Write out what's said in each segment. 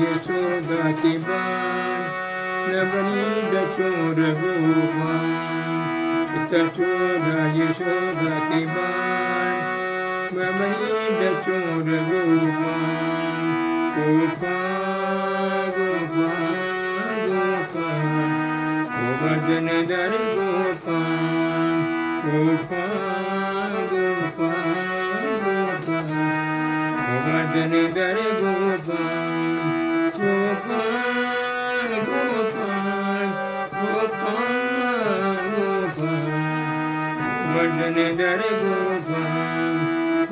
यशोदा की बान नवनीत चोर गोपाल चित्त चोरा यशोदा की बान नवनीत चोर गोपाल गोपाल गोपाल गोपाल गोवर्धन धर गोपाल गोपाल गोपाल गोपाल गोवर्धन धर गोपाल गोपाल गोपाल गोपाल गोपाल गोवर्धन धर गोपाल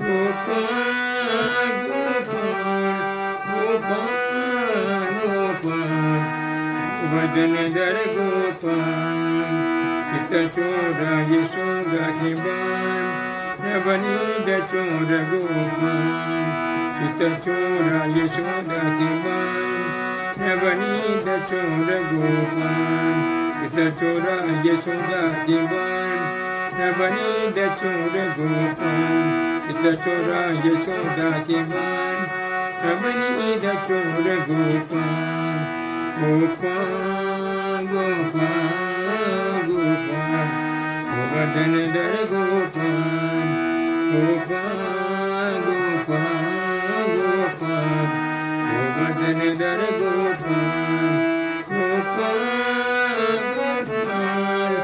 गोपाल गोपाल गोपाल गोवर्धन धर गोपाल चित्त चोरा यशोदा की बान नवनीत चोर गोपाल चित्त चोरा यशोदा की बान नवनीत चोर गोपाल चित्त चोरा यशोदा की बान नवनीत चोर गोपाल चित्त चोरा यशोदा की बान नवनीत चोर गोपाल गोपाल गोपाल गोपाल गोवर्धन धर गोपाल गोपाल गोपाल गोपाल गोवर्धन धर गोपाल गोपाल गोपाल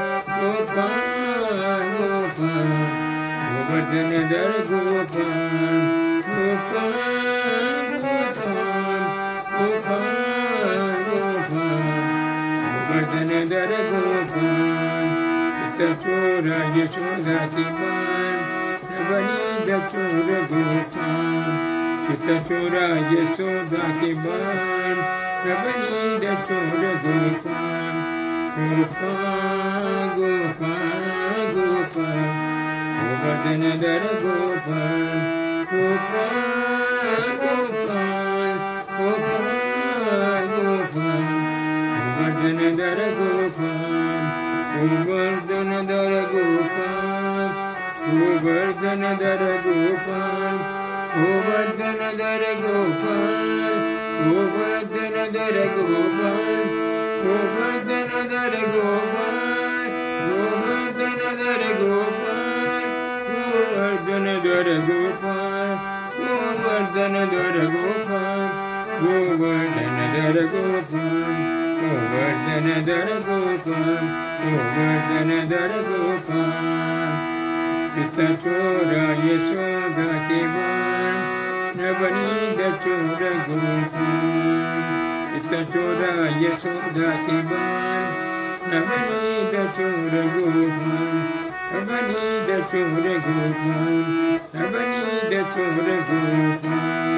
गोपाल गोपाल गोवर्धन धर गोपाल गोपाल गोपाल गोपाल गोपाल गोवर्धन धर गोपाल चित्त चोरा यशोदा की बान नवनीत चोर गोपाल चित्त चोरा यशोदा की बान नवनीत चोर गोपाल गोपाल गोपाल गोपाल गोवर्धन धर गोपाल गोपाल गोपाल गोपाल गोपाल गोवर्धन धर गोपाल गोवर्धन धर गोपाल गोवर्धन धर गोपाल गोवर्धन धर गोपाल गोवर्धन धर गोपाल गोवर्धन धर गोपाल गोवर्धन धर गोपाल गोवर्धन धर गोपाल गोवर्धन धर गोपाल गोवर्धन धर गोपाल गोवर्धन धर गोपाल गोवर्धन धर गोपाल चित्त चोरा यशोदा की बान नवनीत चोर गोपाल चित्त चोरा यशोदा की बान नवनीत चोर गोपाल नवनीत चोर गोपाल नवनीत चोर गोपाल